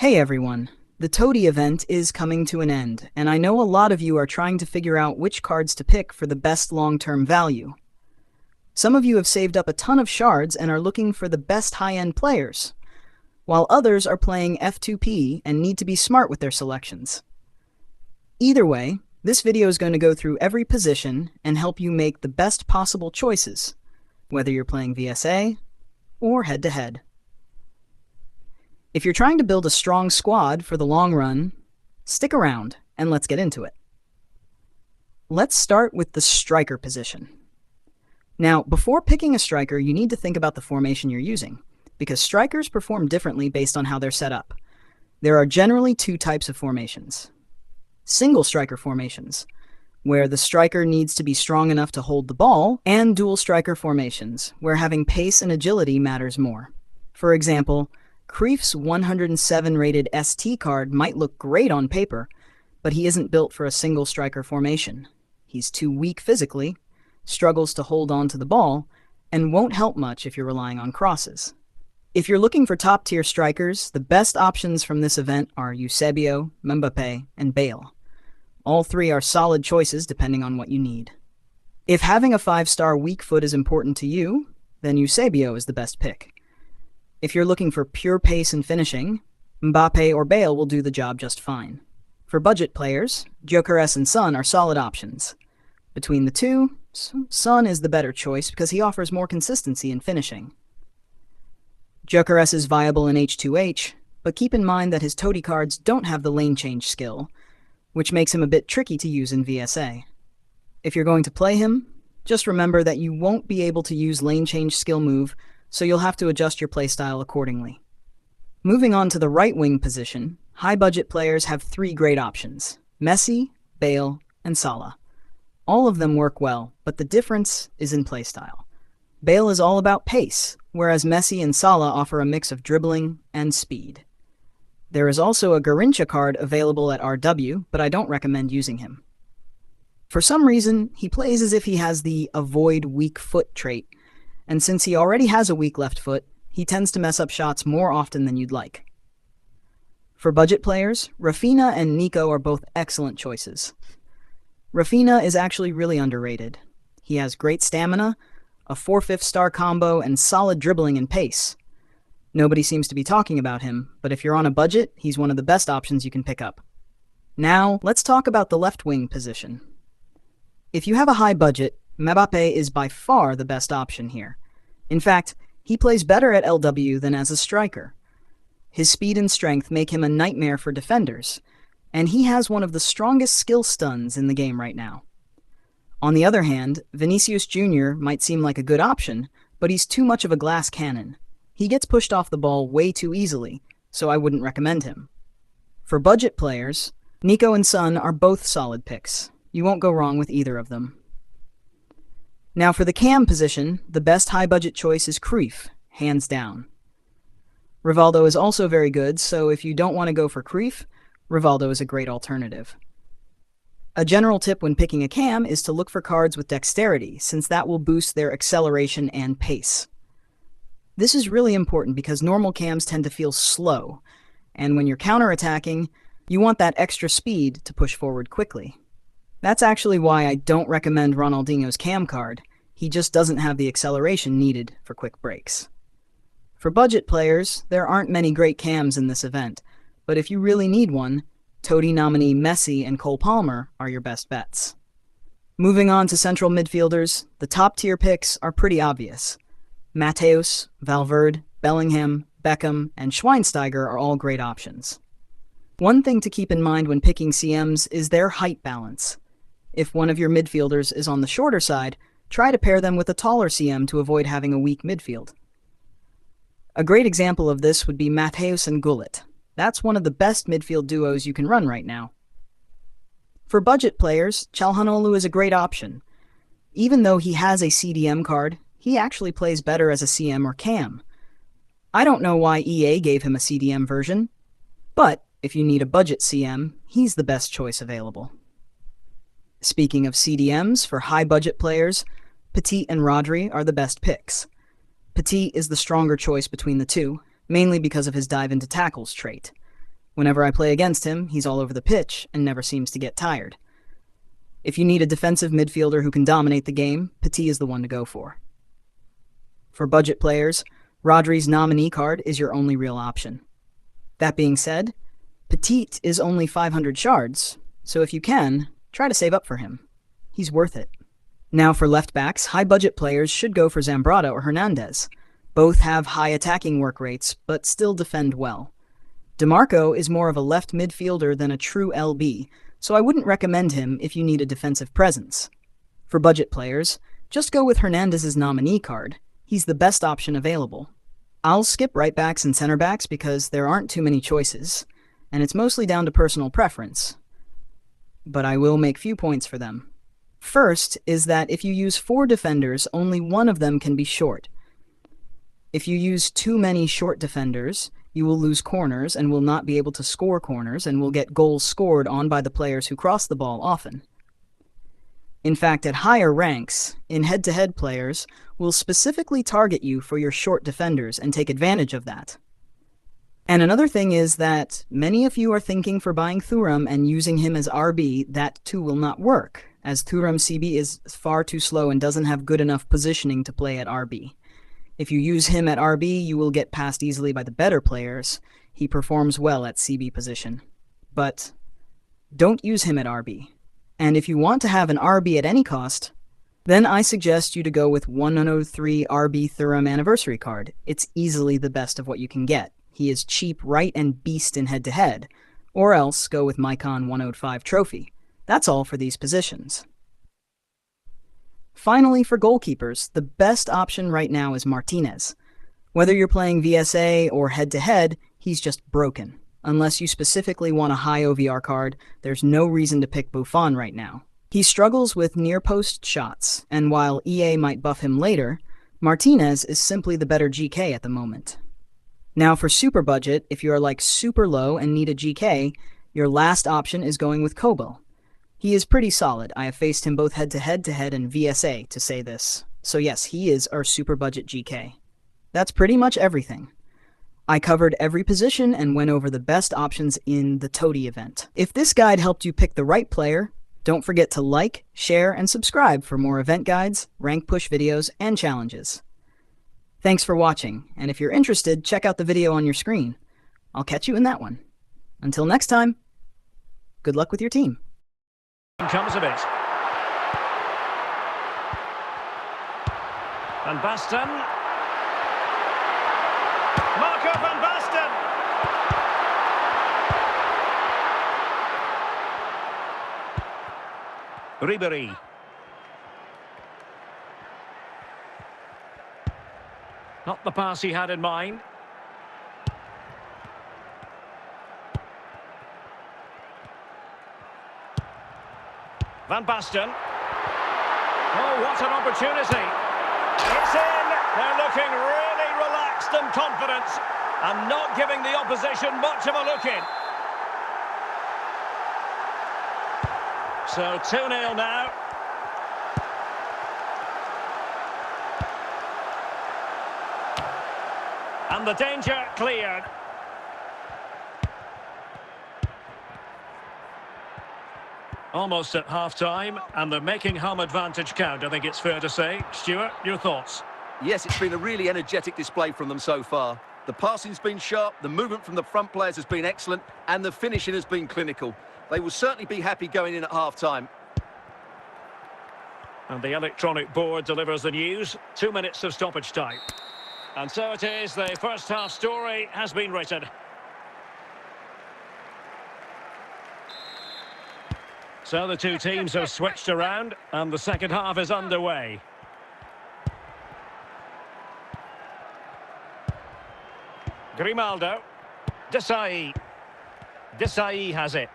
Hey everyone, the TOTY event is coming to an end, and I know a lot of you are trying to figure out which cards to pick for the best long-term value. Some of you have saved up a ton of shards and are looking for the best high-end players, while others are playing F2P and need to be smart with their selections. Either way, this video is going to go through every position and help you make the best possible choices, whether you're playing VSA or head-to-head. If you're trying to build a strong squad for the long run, stick around and let's get into it. Let's start with the striker position. Now, before picking a striker, you need to think about the formation you're using, because strikers perform differently based on how they're set up. There are generally two types of formations. Single striker formations, where the striker needs to be strong enough to hold the ball, and dual striker formations, where having pace and agility matters more. For example, Cruyff's 107 rated ST card might look great on paper, but he isn't built for a single striker formation. He's too weak physically, struggles to hold on to the ball, and won't help much if you're relying on crosses. If you're looking for top-tier strikers, the best options from this event are Eusébio, Mbappé, and Bale. All three are solid choices depending on what you need. If having a 5-star weak foot is important to you, then Eusébio is the best pick. If you're looking for pure pace and finishing, Mbappé or Bale will do the job just fine. For budget players, Gyökeres and Son are solid options. Between the two, Son is the better choice because he offers more consistency in finishing. Gyökeres is viable in H2H, but keep in mind that his TOTY cards don't have the lane change skill, which makes him a bit tricky to use in VSA. If you're going to play him, just remember that you won't be able to use lane change skill move, so you'll have to adjust your playstyle accordingly. Moving on to the right wing position, high-budget players have three great options: Messi, Bale, and Salah. All of them work well, but the difference is in playstyle. Bale is all about pace, whereas Messi and Salah offer a mix of dribbling and speed. There is also a Garrincha card available at RW, but I don't recommend using him. For some reason, he plays as if he has the avoid weak foot trait, and since he already has a weak left foot, he tends to mess up shots more often than you'd like. For budget players, Rafinha and Nico are both excellent choices. Rafinha is actually really underrated. He has great stamina, a 4/5 star combo, and solid dribbling and pace. Nobody seems to be talking about him, but if you're on a budget, he's one of the best options you can pick up. Now, let's talk about the left wing position. If you have a high budget, Mbappé is by far the best option here. In fact, he plays better at LW than as a striker. His speed and strength make him a nightmare for defenders, and he has one of the strongest skill stuns in the game right now. On the other hand, Vinicius Jr. might seem like a good option, but he's too much of a glass cannon. He gets pushed off the ball way too easily, so I wouldn't recommend him. For budget players, Nico and Son are both solid picks. You won't go wrong with either of them. Now for the cam position, the best high-budget choice is Cruyff, hands down. Rivaldo is also very good, so if you don't want to go for Cruyff, Rivaldo is a great alternative. A general tip when picking a cam is to look for cards with dexterity, since that will boost their acceleration and pace. This is really important because normal cams tend to feel slow, and when you're counterattacking, you want that extra speed to push forward quickly. That's actually why I don't recommend Ronaldinho's cam card. He just doesn't have the acceleration needed for quick breaks. For budget players, there aren't many great cams in this event, but if you really need one, TOTY nominee Messi and Cole Palmer are your best bets. Moving on to central midfielders, the top-tier picks are pretty obvious. Matthäus, Valverde, Bellingham, Beckham, and Schweinsteiger are all great options. One thing to keep in mind when picking CMs is their height balance. If one of your midfielders is on the shorter side, try to pair them with a taller CM to avoid having a weak midfield. A great example of this would be Matthäus and Gullit. That's one of the best midfield duos you can run right now. For budget players, Çalhanoğlu is a great option. Even though he has a CDM card, he actually plays better as a CM or cam. I don't know why EA gave him a CDM version, but if you need a budget CM, he's the best choice available. Speaking of CDMs, for high-budget players, Petit and Rodri are the best picks. Petit is the stronger choice between the two, mainly because of his dive into tackles trait. Whenever I play against him, he's all over the pitch and never seems to get tired. If you need a defensive midfielder who can dominate the game, Petit is the one to go for. For budget players, Rodri's nominee card is your only real option. That being said, Petit is only 500 shards, so if you can, try to save up for him. He's worth it. Now for left backs, high-budget players should go for Zambrata or Hernandez. Both have high attacking work rates, but still defend well. DeMarco is more of a left midfielder than a true LB, so I wouldn't recommend him if you need a defensive presence. For budget players, just go with Hernandez's nominee card. He's the best option available. I'll skip right backs and center backs because there aren't too many choices, and it's mostly down to personal preference. But I will make few points for them. First is that if you use 4 defenders, only one of them can be short. If you use too many short defenders, you will lose corners and will not be able to score corners and will get goals scored on by the players who cross the ball often. In fact, at higher ranks, in head-to-head players will specifically target you for your short defenders and take advantage of that. And another thing is that many of you are thinking for buying Thuram and using him as RB, that too will not work, as Thuram CB is far too slow and doesn't have good enough positioning to play at RB. If you use him at RB, you will get passed easily by the better players. He performs well at CB position. But don't use him at RB. And if you want to have an RB at any cost, then I suggest you to go with 103 RB Thuram Anniversary card. It's easily the best of what you can get. He is cheap, right, and beast in head-to-head. Or else go with Mycon 105 Trophy. That's all for these positions. Finally, for goalkeepers, the best option right now is Martinez. Whether you're playing VSA or head-to-head, he's just broken. Unless you specifically want a high OVR card, there's no reason to pick Buffon right now. He struggles with near-post shots, and while EA might buff him later, Martinez is simply the better GK at the moment. Now for super budget, if you are like super low and need a GK, your last option is going with Kobo. He is pretty solid. I have faced him both head-to-head and VSA to say this. So yes, he is our super budget GK. That's pretty much everything. I covered every position and went over the best options in the TOTY event. If this guide helped you pick the right player, don't forget to like, share, and subscribe for more event guides, rank push videos, and challenges. Thanks for watching, and if you're interested, check out the video on your screen. I'll catch you in that one. Until next time, good luck with your team. Comes of it. Van Basten. Marco Van Basten. Ribéry. Not the pass he had in mind. Van Basten. Oh, what an opportunity. It's in. They're looking really relaxed and confident and not giving the opposition much of a look in. So 2-0 now. And the danger cleared. Almost at half-time, and they're making home advantage count, I think it's fair to say. Stuart, your thoughts? Yes, it's been a really energetic display from them so far. The passing's been sharp, the movement from the front players has been excellent, and the finishing has been clinical. They will certainly be happy going in at half-time. And the electronic board delivers the news. 2 minutes of stoppage time. And so it is, the first half story has been written. So the two teams have switched around, and the second half is underway. Grimaldo. Desailly. Desailly has it.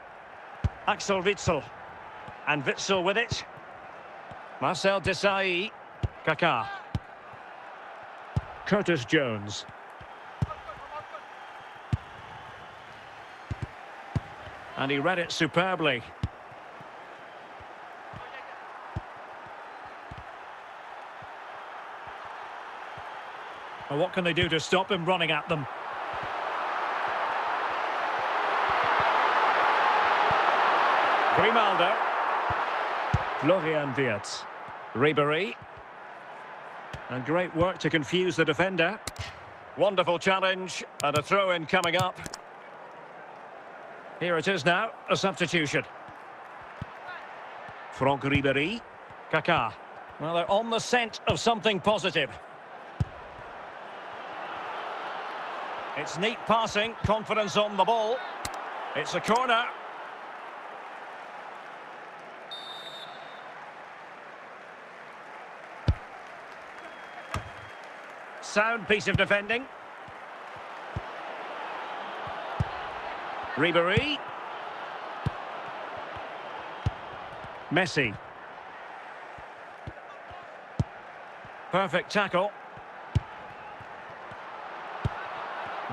Axel Witsel. And Witsel with it. Marcel Desailly. Kaká. Curtis Jones. And he read it superbly. Well, what can they do to stop him running at them? Grimaldo. Florian Wirtz. Ribéry. And great work to confuse the defender. Wonderful challenge, and a throw-in coming up. Here it is now, a substitution. Franck Ribéry. Kaká. Well, they're on the scent of something positive. It's neat passing, confidence on the ball. It's a corner. Sound piece of defending. Ribéry. Messi. Perfect tackle.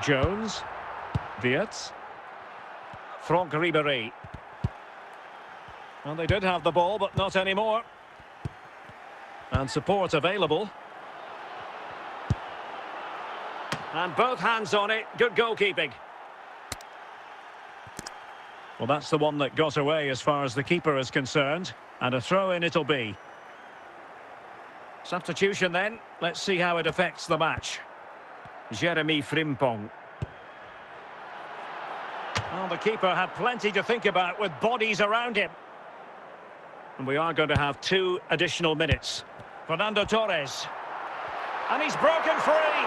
Jones. Wirtz. Franck Ribéry. Well, they did have the ball, but not anymore. And support available. And both hands on it. Good goalkeeping. Well, that's the one that got away as far as the keeper is concerned. And a throw-in it'll be. Substitution then. Let's see how it affects the match. Jeremy Frimpong. Well, the keeper had plenty to think about with bodies around him. And we are going to have 2 additional minutes. Fernando Torres. And he's broken free.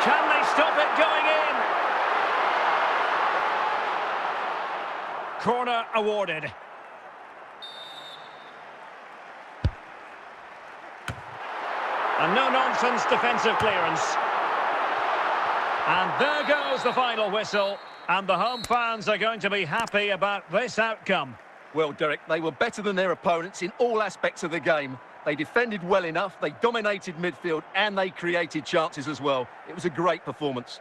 Can they stop it going in? Corner awarded. A no-nonsense defensive clearance. And there goes the final whistle. And the home fans are going to be happy about this outcome. Well, Derek, they were better than their opponents in all aspects of the game. They defended well enough, they dominated midfield, and they created chances as well. It was a great performance.